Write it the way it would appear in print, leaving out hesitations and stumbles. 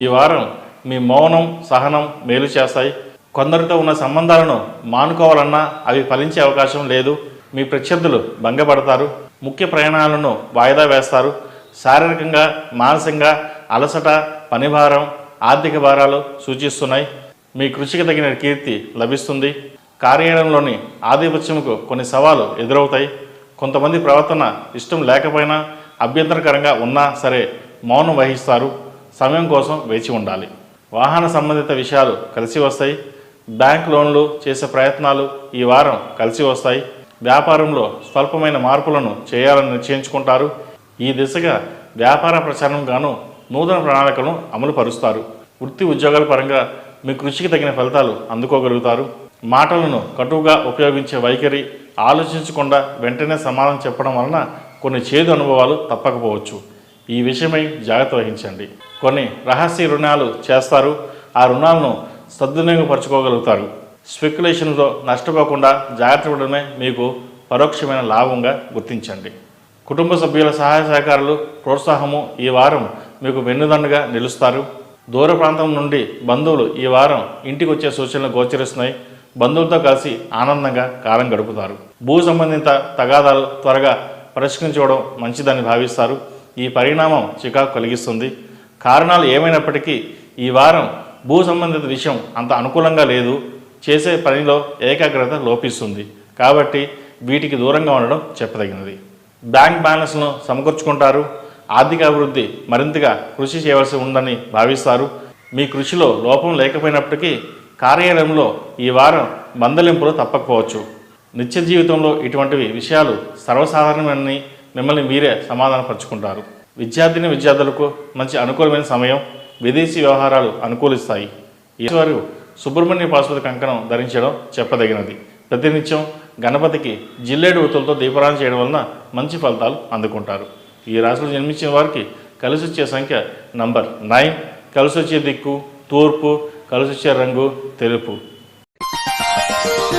ఈ వారం మీ మౌనం సహనం మేలు చేస్తాయి. కొందరితో ఉన్న సంబంధాలను మానుకోవాలన్నా అవి ఫలించే అవకాశం లేదు. మీ ప్రత్యర్థులు భంగపడతారు. ముఖ్య ప్రయాణాలను వాయిదా వేస్తారు. శారీరకంగా మానసికంగా అలసట, పనిభారం, ఆర్థిక భారాలు సూచిస్తున్నాయి. మీ కృషికి తగిన కీర్తి లభిస్తుంది. కార్యాలయంలోని ఆధిపత్యముకు కొన్ని సవాలు ఎదురవుతాయి. కొంతమంది ప్రవర్తన ఇష్టం లేకపోయినా అభ్యంతరకరంగా ఉన్నా సరే మౌనం వహిస్తారు. సమయం కోసం వేచి ఉండాలి. వాహన సంబంధిత విషయాలు కలిసి వస్తాయి. బ్యాంక్ లోన్లు చేసే ప్రయత్నాలు ఈ వారం కలిసి వస్తాయి. వ్యాపారంలో స్వల్పమైన మార్పులను చేయాలని నిశ్చయించుకుంటారు. ఈ దిశగా వ్యాపార ప్రచారంగాను నూతన ప్రణాళికలను అమలు పరుస్తారు. వృత్తి ఉద్యోగాల పరంగా మీ కృషికి తగిన ఫలితాలు అందుకోగలుగుతారు. మాటలను కటువుగా ఉపయోగించే వైఖరి, ఆలోచించకుండా వెంటనే సమాధానం చెప్పడం వలన కొన్ని చేదు అనుభవాలు తప్పకపోవచ్చు. ఈ విషయమై జాగ్రత్త వహించండి. కొన్ని రహస్య రుణాలు చేస్తారు. ఆ రుణాలను సద్వినియోగపరచుకోగలుగుతారు. స్పెక్యులేషన్తో నష్టపోకుండా జాగ్రత్త పడడమే మీకు పరోక్షమైన లాభంగా గుర్తించండి. కుటుంబ సభ్యుల సహాయ సహకారాలు, ప్రోత్సాహము ఈ వారం మీకు వెన్నుదండుగా నిలుస్తారు. దూర ప్రాంతం నుండి బంధువులు ఈ వారం ఇంటికి వచ్చే సూచనలు గోచరిస్తున్నాయి. బంధువులతో కలిసి ఆనందంగా కాలం గడుపుతారు. భూ సంబంధిత తగాదాలు త్వరగా పరిష్కరించుకోవడం మంచిదని భావిస్తారు. ఈ పరిణామం చికాకు కలిగిస్తుంది. కారణాలు ఏమైనప్పటికీ ఈ వారం భూ సంబంధిత విషయం అంత అనుకూలంగా లేదు. చేసే పనిలో ఏకాగ్రత లోపిస్తుంది. కాబట్టి వీటికి దూరంగా ఉండడం చెప్పదగినది. బ్యాంక్ బ్యాలెన్స్ను సమకూర్చుకుంటారు. ఆర్థిక అభివృద్ధి మరింతగా కృషి చేయవలసి ఉందని భావిస్తారు. మీ కృషిలో లోపం లేకపోయినప్పటికీ కార్యాలయంలో ఈ వారం మందలింపులు తప్పకపోవచ్చు. నిత్య జీవితంలో ఇటువంటివి విషయాలు సర్వసాధారణమని మిమ్మల్ని మీరే సమాధానపరుచుకుంటారు. విద్యార్థులకు మంచి అనుకూలమైన సమయం. విదేశీ వ్యవహారాలు అనుకూలిస్తాయి. ఈశ్వరు సుబ్రహ్మణ్య పాశుపతి కంకణం ధరించడం చెప్పదగినది. ప్రతినిత్యం గణపతికి జిల్లేడు ఒత్తులతో దీపారాధన చేయడం వలన మంచి ఫలితాలు అందుకుంటారు. ఈ రాశిలో జన్మించిన వారికి కలిసి వచ్చే సంఖ్య నంబర్ 9, కలిసి వచ్చే దిక్కు తూర్పు, కలిసి వచ్చే రంగు తెలుపు.